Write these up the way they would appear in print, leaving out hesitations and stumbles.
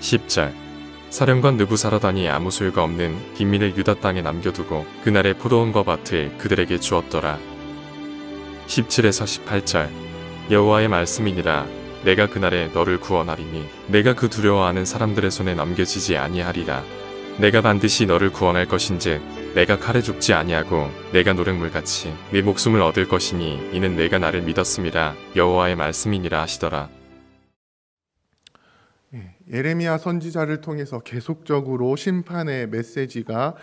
10절. 사령관 느부사라단이 아무 소유가 없는 빈민을 유다 땅에 남겨두고 그날의 포도원과 밭을 그들에게 주었더라. 17에서 18절. 여호와의 말씀이니라. 내가 그날에 너를 구원하리니 내가 그 두려워하는 사람들의 손에 넘겨지지 아니하리라. 내가 반드시 너를 구원할 것인즉 내가 칼에 죽지 아니하고 내가 노력물같이 네 목숨을 얻을 것이니 이는 내가 나를 믿었음이라. 여호와의 말씀이니라 하시더라. 예레미야 선지자를 통해서 계속적으로 심판의 메시지가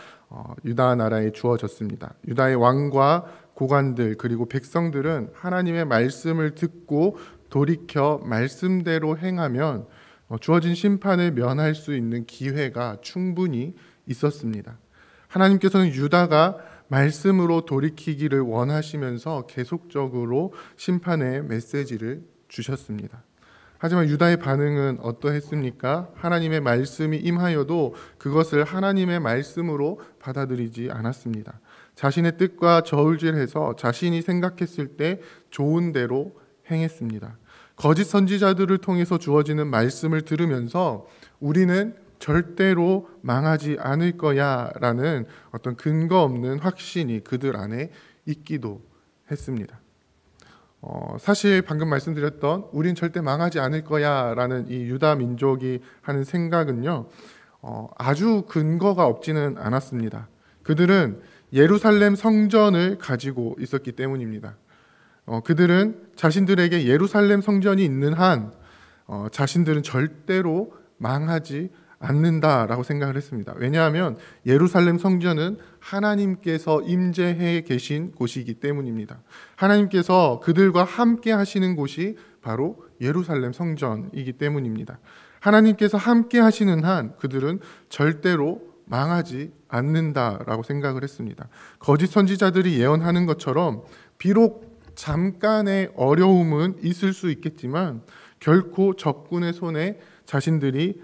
유다 나라에 주어졌습니다. 유다의 왕과 고관들 그리고 백성들은 하나님의 말씀을 듣고 돌이켜 말씀대로 행하면 주어진 심판을 면할 수 있는 기회가 충분히 있었습니다. 하나님께서는 유다가 말씀으로 돌이키기를 원하시면서 계속적으로 심판의 메시지를 주셨습니다. 하지만 유다의 반응은 어떠했습니까? 하나님의 말씀이 임하여도 그것을 하나님의 말씀으로 받아들이지 않았습니다. 자신의 뜻과 저울질해서 자신이 생각했을 때 좋은 대로 행했습니다. 거짓 선지자들을 통해서 주어지는 말씀을 들으면서 우리는 절대로 망하지 않을 거야 라는 어떤 근거 없는 확신이 그들 안에 있기도 했습니다. 사실 방금 말씀드렸던 우린 절대 망하지 않을 거야 라는 이 유다 민족이 하는 생각은요, 아주 근거가 없지는 않았습니다. 그들은 예루살렘 성전을 가지고 있었기 때문입니다. 그들은 자신들에게 예루살렘 성전이 있는 한 자신들은 절대로 망하지 않는다라고 생각을 했습니다. 왜냐하면 예루살렘 성전은 하나님께서 임재해 계신 곳이기 때문입니다. 하나님께서 그들과 함께 하시는 곳이 바로 예루살렘 성전이기 때문입니다. 하나님께서 함께 하시는 한 그들은 절대로 망하지 않는다라고 생각을 했습니다. 거짓 선지자들이 예언하는 것처럼 비록 잠깐의 어려움은 있을 수 있겠지만 결코 적군의 손에 자신들이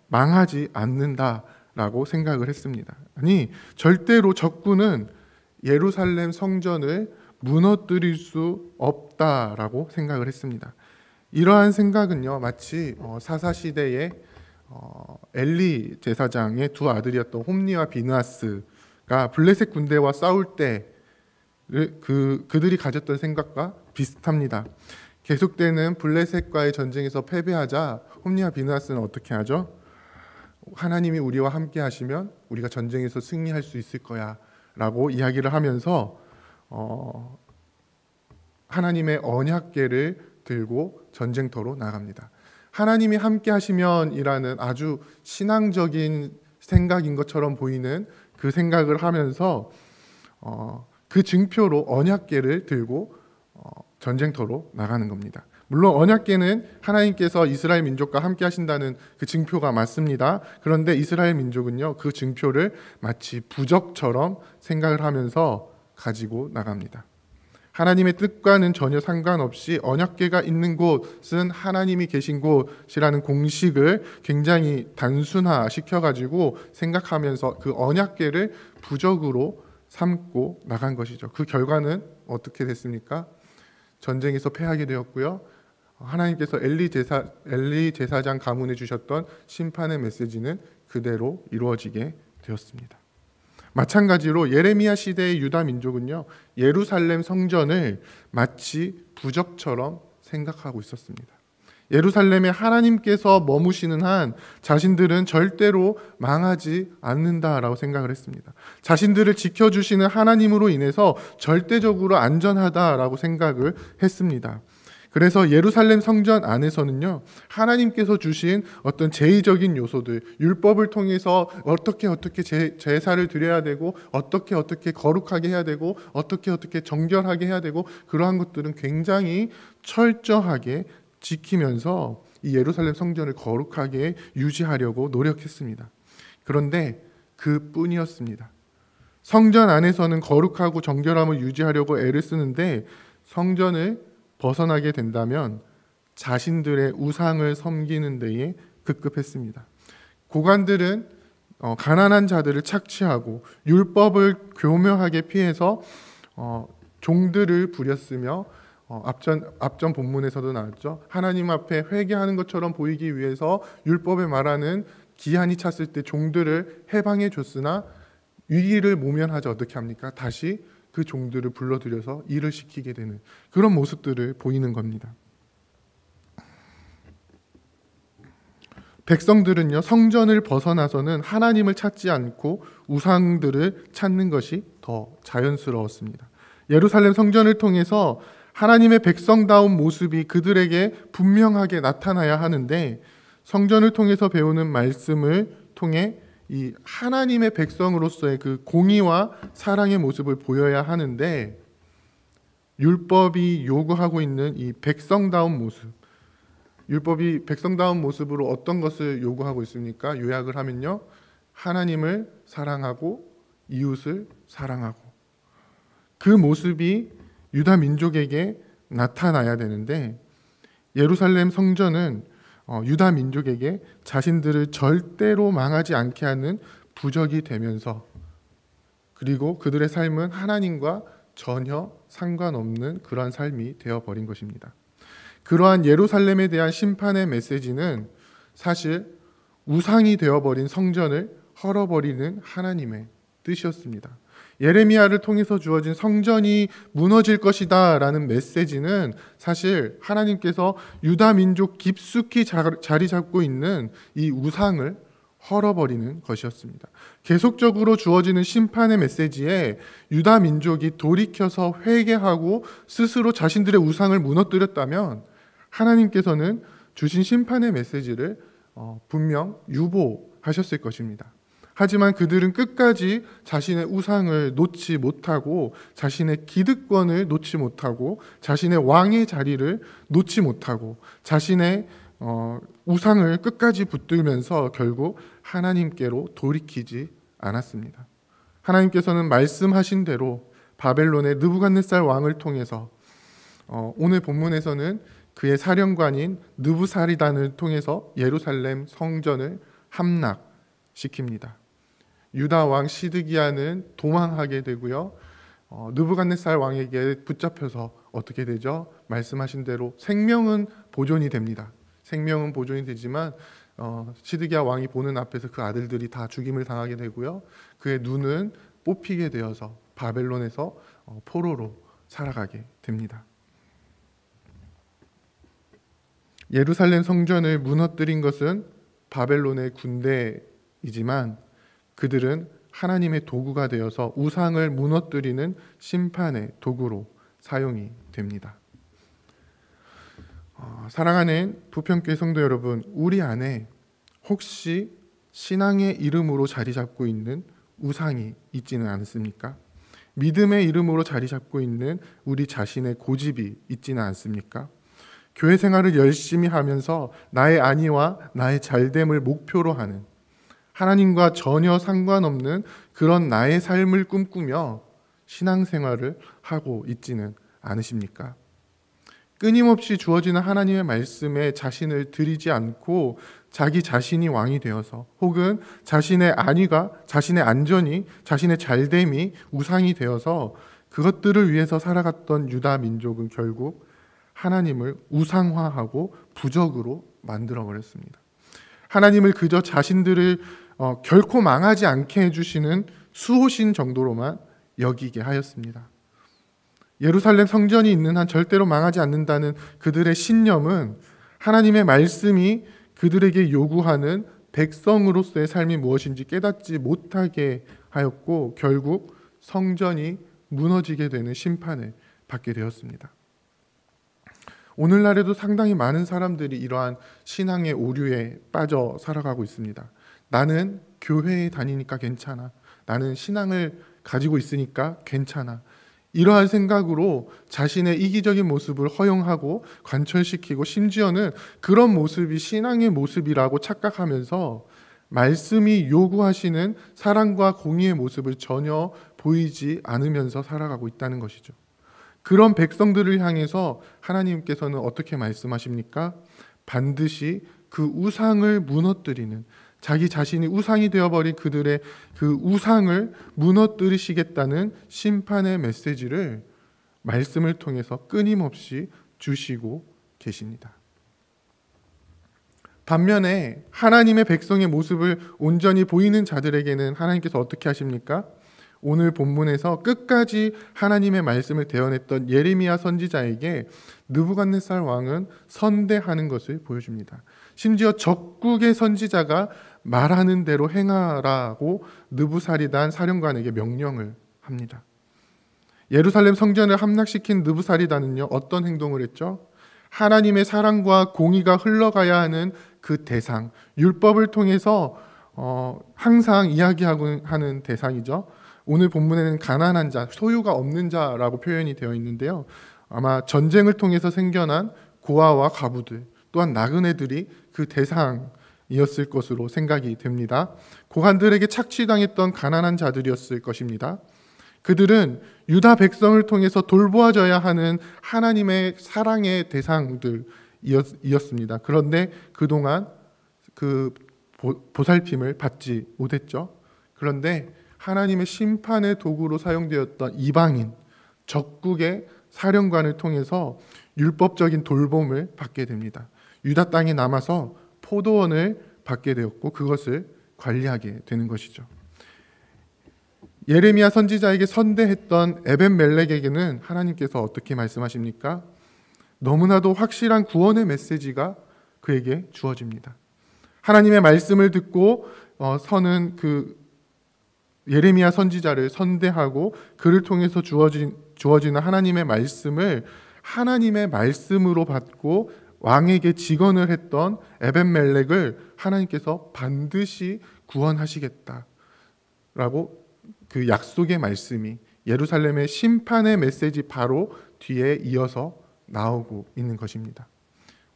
망하지 않는다라고 생각을 했습니다. 아니, 절대로 적군은 예루살렘 성전을 무너뜨릴 수 없다라고 생각을 했습니다. 이러한 생각은요, 마치 사사시대에 엘리 제사장의 두 아들이었던 홈니와 비느하스가 블레셋 군대와 싸울 때 그들이 가졌던 생각과 비슷합니다. 계속되는 블레셋과의 전쟁에서 패배하자 홈니와 비느하스는 어떻게 하죠? 하나님이 우리와 함께 하시면 우리가 전쟁에서 승리할 수 있을 거야 라고 이야기를 하면서 하나님의 언약궤를 들고 전쟁터로 나갑니다. 하나님이 함께 하시면 이라는 아주 신앙적인 생각인 것처럼 보이는 그 생각을 하면서 그 증표로 언약궤를 들고 전쟁터로 나가는 겁니다. 물론 언약궤는 하나님께서 이스라엘 민족과 함께 하신다는 그 증표가 맞습니다. 그런데 이스라엘 민족은요, 그 증표를 마치 부적처럼 생각을 하면서 가지고 나갑니다. 하나님의 뜻과는 전혀 상관없이 언약궤가 있는 곳은 하나님이 계신 곳이라는 공식을 굉장히 단순화시켜가지고 생각하면서 그 언약궤를 부적으로 삼고 나간 것이죠. 그 결과는 어떻게 됐습니까? 전쟁에서 패하게 되었고요. 하나님께서 엘리 제사장 가문에 주셨던 심판의 메시지는 그대로 이루어지게 되었습니다. 마찬가지로 예레미야 시대의 유다 민족은요, 예루살렘 성전을 마치 부적처럼 생각하고 있었습니다. 예루살렘에 하나님께서 머무시는 한 자신들은 절대로 망하지 않는다라고 생각을 했습니다. 자신들을 지켜주시는 하나님으로 인해서 절대적으로 안전하다라고 생각을 했습니다. 그래서 예루살렘 성전 안에서는요, 하나님께서 주신 어떤 제의적인 요소들, 율법을 통해서 어떻게 제사를 드려야 되고 어떻게 거룩하게 해야 되고 어떻게 정결하게 해야 되고 그러한 것들은 굉장히 철저하게 지키면서 이 예루살렘 성전을 거룩하게 유지하려고 노력했습니다. 그런데 그뿐이었습니다. 성전 안에서는 거룩하고 정결함을 유지하려고 애를 쓰는데 성전을 벗어나게 된다면 자신들의 우상을 섬기는 데에 급급했습니다. 고관들은 가난한 자들을 착취하고 율법을 교묘하게 피해서 종들을 부렸으며 앞전 본문에서도 나왔죠. 하나님 앞에 회개하는 것처럼 보이기 위해서 율법에 말하는 기한이 찼을 때 종들을 해방해 줬으나 위기를 모면하자 어떻게 합니까? 다시 그 종들을 불러들여서 일을 시키게 되는 그런 모습들을 보이는 겁니다. 백성들은요, 성전을 벗어나서는 하나님을 찾지 않고 우상들을 찾는 것이 더 자연스러웠습니다. 예루살렘 성전을 통해서 하나님의 백성다운 모습이 그들에게 분명하게 나타나야 하는데, 성전을 통해서 배우는 말씀을 통해 이 하나님의 백성으로서의 그 공의와 사랑의 모습을 보여야 하는데, 율법이 요구하고 있는 이 백성다운 모습, 율법이 백성다운 모습으로 어떤 것을 요구하고 있습니까? 요약을 하면요, 하나님을 사랑하고 이웃을 사랑하고, 그 모습이 유다 민족에게 나타나야 되는데, 예루살렘 성전은 유다 민족에게 자신들을 절대로 망하지 않게 하는 부적이 되면서, 그리고 그들의 삶은 하나님과 전혀 상관없는 그러한 삶이 되어버린 것입니다. 그러한 예루살렘에 대한 심판의 메시지는 사실 우상이 되어버린 성전을 헐어버리는 하나님의 뜻이었습니다. 예레미야를 통해서 주어진 성전이 무너질 것이다 라는 메시지는 사실 하나님께서 유다 민족 깊숙이 자리 잡고 있는 이 우상을 헐어버리는 것이었습니다. 계속적으로 주어지는 심판의 메시지에 유다 민족이 돌이켜서 회개하고 스스로 자신들의 우상을 무너뜨렸다면 하나님께서는 주신 심판의 메시지를 분명 유보하셨을 것입니다. 하지만 그들은 끝까지 자신의 우상을 놓지 못하고, 자신의 기득권을 놓지 못하고, 자신의 왕의 자리를 놓지 못하고, 자신의 우상을 끝까지 붙들면서 결국 하나님께로 돌이키지 않았습니다. 하나님께서는 말씀하신 대로 바벨론의 느부갓네살 왕을 통해서 오늘 본문에서는 그의 사령관인 느부사리단을 통해서 예루살렘 성전을 함락시킵니다. 유다 왕 시드기야는 도망하게 되고요, 느부갓네살 왕에게 붙잡혀서 어떻게 되죠? 말씀하신 대로 생명은 보존이 됩니다. 생명은 보존이 되지만 시드기야 왕이 보는 앞에서 그 아들들이 다 죽임을 당하게 되고요, 그의 눈은 뽑히게 되어서 바벨론에서 포로로 살아가게 됩니다. 예루살렘 성전을 무너뜨린 것은 바벨론의 군대이지만 그들은 하나님의 도구가 되어서 우상을 무너뜨리는 심판의 도구로 사용이 됩니다. 사랑하는 부평교회 성도 여러분, 우리 안에 혹시 신앙의 이름으로 자리 잡고 있는 우상이 있지는 않습니까? 믿음의 이름으로 자리 잡고 있는 우리 자신의 고집이 있지는 않습니까? 교회 생활을 열심히 하면서 나의 안위와 나의 잘됨을 목표로 하는, 하나님과 전혀 상관없는 그런 나의 삶을 꿈꾸며 신앙생활을 하고 있지는 않으십니까? 끊임없이 주어지는 하나님의 말씀에 자신을 들이지 않고 자기 자신이 왕이 되어서, 혹은 자신의 안위가, 자신의 안전이, 자신의 잘됨이 우상이 되어서 그것들을 위해서 살아갔던 유다 민족은 결국 하나님을 우상화하고 부적으로 만들어버렸습니다. 하나님을 그저 자신들을 결코 망하지 않게 해주시는 수호신 정도로만 여기게 하였습니다. 예루살렘 성전이 있는 한 절대로 망하지 않는다는 그들의 신념은 하나님의 말씀이 그들에게 요구하는 백성으로서의 삶이 무엇인지 깨닫지 못하게 하였고, 결국 성전이 무너지게 되는 심판을 받게 되었습니다. 오늘날에도 상당히 많은 사람들이 이러한 신앙의 오류에 빠져 살아가고 있습니다. 나는 교회에 다니니까 괜찮아. 나는 신앙을 가지고 있으니까 괜찮아. 이러한 생각으로 자신의 이기적인 모습을 허용하고 관철시키고, 심지어는 그런 모습이 신앙의 모습이라고 착각하면서 말씀이 요구하시는 사랑과 공의의 모습을 전혀 보이지 않으면서 살아가고 있다는 것이죠. 그런 백성들을 향해서 하나님께서는 어떻게 말씀하십니까? 반드시 그 우상을 무너뜨리는, 자기 자신이 우상이 되어버린 그들의 그 우상을 무너뜨리시겠다는 심판의 메시지를 말씀을 통해서 끊임없이 주시고 계십니다. 반면에 하나님의 백성의 모습을 온전히 보이는 자들에게는 하나님께서 어떻게 하십니까? 오늘 본문에서 끝까지 하나님의 말씀을 대언했던 예레미야 선지자에게 느부갓네살 왕은 선대하는 것을 보여줍니다. 심지어 적국의 선지자가 말하는 대로 행하라고 느부사리단 사령관에게 명령을 합니다. 예루살렘 성전을 함락시킨 느부사리단은요, 어떤 행동을 했죠? 하나님의 사랑과 공의가 흘러가야 하는 그 대상, 율법을 통해서 항상 이야기하고 하는 대상이죠. 오늘 본문에는 가난한 자, 소유가 없는 자라고 표현이 되어 있는데요. 아마 전쟁을 통해서 생겨난 고아와 과부들, 또한 나그네들이 그 대상이었을 것으로 생각이 됩니다. 고관들에게 착취당했던 가난한 자들이었을 것입니다. 그들은 유다 백성을 통해서 돌보아져야 하는 하나님의 사랑의 대상들이었습니다. 그런데 그동안 그 보살핌을 받지 못했죠. 그런데 하나님의 심판의 도구로 사용되었던 이방인, 적국의 사령관을 통해서 율법적인 돌봄을 받게 됩니다. 유다 땅에 남아서 포도원을 받게 되었고 그것을 관리하게 되는 것이죠. 예레미야 선지자에게 선대했던 에벤멜렉에게는 하나님께서 어떻게 말씀하십니까? 너무나도 확실한 구원의 메시지가 그에게 주어집니다. 하나님의 말씀을 듣고 서는 그 예레미야 선지자를 선대하고 그를 통해서 주어지는 하나님의 말씀을 하나님의 말씀으로 받고 왕에게 직언을 했던 에벤멜렉을 하나님께서 반드시 구원하시겠다라고 그 약속의 말씀이 예루살렘의 심판의 메시지 바로 뒤에 이어서 나오고 있는 것입니다.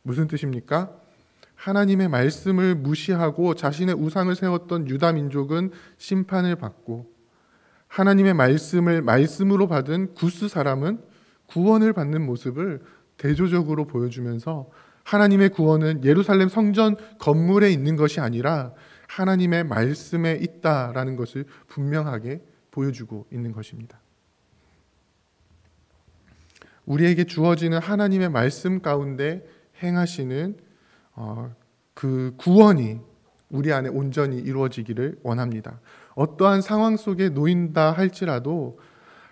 무슨 뜻입니까? 하나님의 말씀을 무시하고 자신의 우상을 세웠던 유다 민족은 심판을 받고 하나님의 말씀을 말씀으로 받은 구스 사람은 구원을 받는 모습을 대조적으로 보여주면서 하나님의 구원은 예루살렘 성전 건물에 있는 것이 아니라 하나님의 말씀에 있다라는 것을 분명하게 보여주고 있는 것입니다. 우리에게 주어지는 하나님의 말씀 가운데 행하시는 그 구원이 우리 안에 온전히 이루어지기를 원합니다. 어떠한 상황 속에 놓인다 할지라도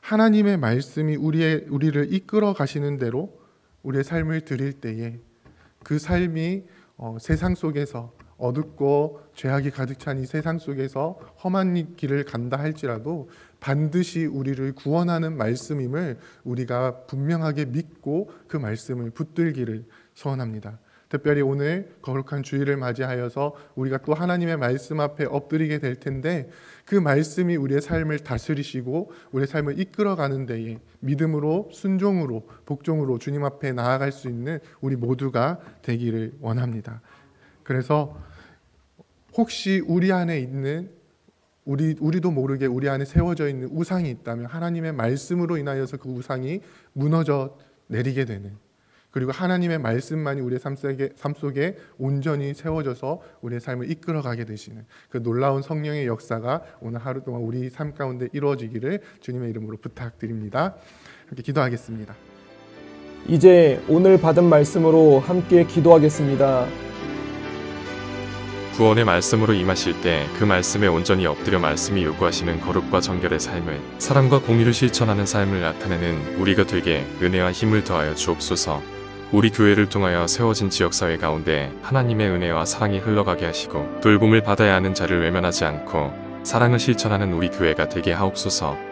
하나님의 말씀이 우리를 이끌어 가시는 대로 우리의 삶을 드릴 때에 그 삶이 세상 속에서 어둡고 죄악이 가득 찬 이 세상 속에서 험한 길을 간다 할지라도 반드시 우리를 구원하는 말씀임을 우리가 분명하게 믿고 그 말씀을 붙들기를 소원합니다. 특별히 오늘 거룩한 주일을 맞이하여서 우리가 또 하나님의 말씀 앞에 엎드리게 될 텐데 그 말씀이 우리의 삶을 다스리시고 우리의 삶을 이끌어가는 데에 믿음으로 순종으로 복종으로 주님 앞에 나아갈 수 있는 우리 모두가 되기를 원합니다. 그래서 혹시 우리 안에 있는 우리도 모르게 우리 안에 세워져 있는 우상이 있다면 하나님의 말씀으로 인하여서 그 우상이 무너져 내리게 되는, 그리고 하나님의 말씀만이 우리의 삶 속에 온전히 세워져서 우리의 삶을 이끌어가게 되시는 그 놀라운 성령의 역사가 오늘 하루 동안 우리 삶 가운데 이루어지기를 주님의 이름으로 부탁드립니다. 함께 기도하겠습니다. 이제 오늘 받은 말씀으로 함께 기도하겠습니다. 구원의 말씀으로 임하실 때 그 말씀에 온전히 엎드려 말씀이 요구하시는 거룩과 정결의 삶을, 사랑과 공의를 실천하는 삶을 나타내는 우리가 되게 은혜와 힘을 더하여 주옵소서. 우리 교회를 통하여 세워진 지역사회 가운데 하나님의 은혜와 사랑이 흘러가게 하시고 돌봄을 받아야 하는 자를 외면하지 않고 사랑을 실천하는 우리 교회가 되게 하옵소서.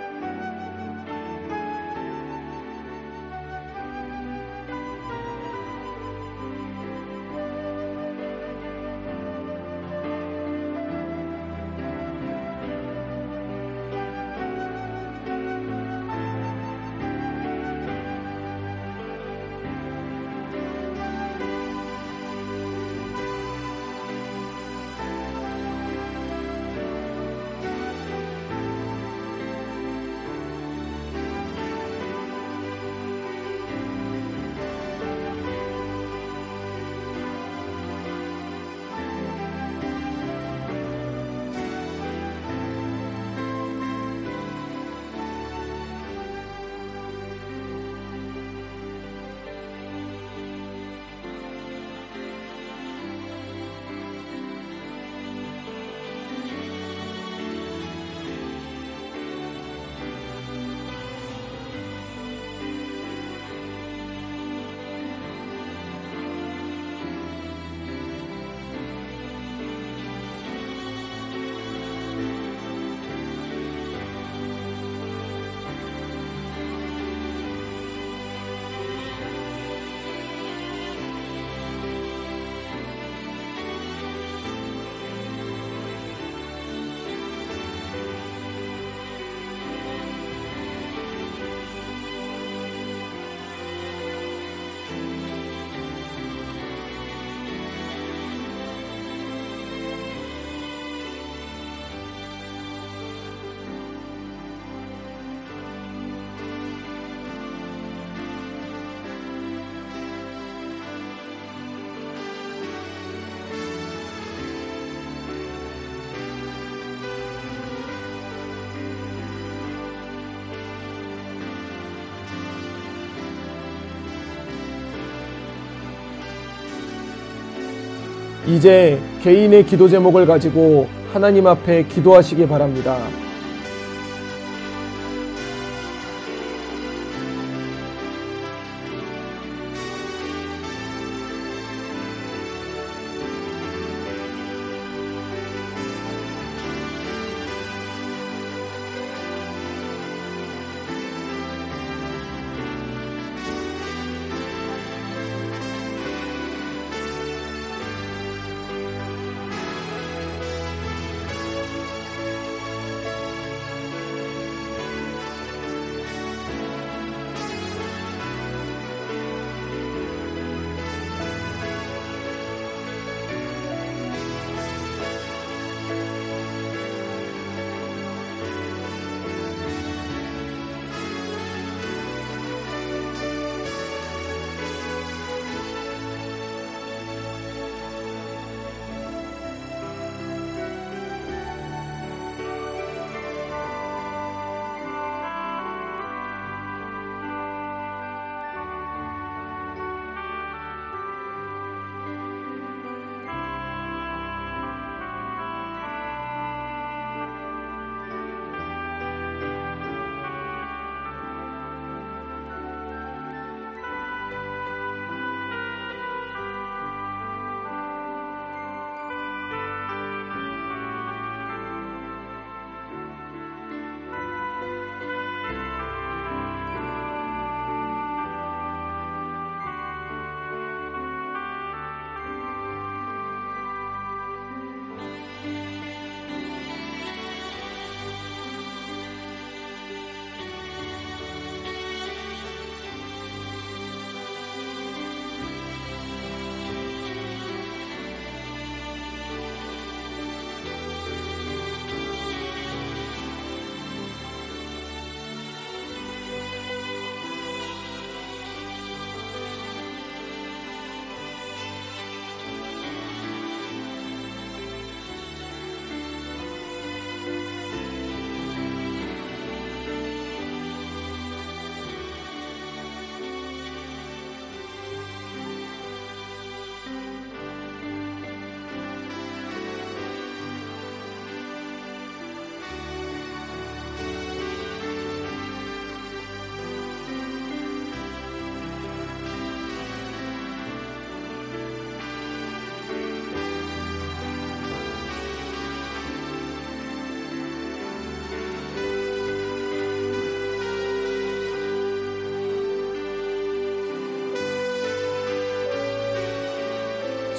이제 개인의 기도 제목을 가지고 하나님 앞에 기도하시기 바랍니다.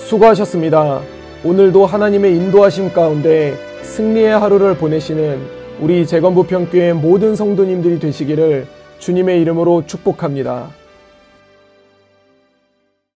수고하셨습니다. 오늘도 하나님의 인도하심 가운데 승리의 하루를 보내시는 우리 재건부평교회 모든 성도님들이 되시기를 주님의 이름으로 축복합니다.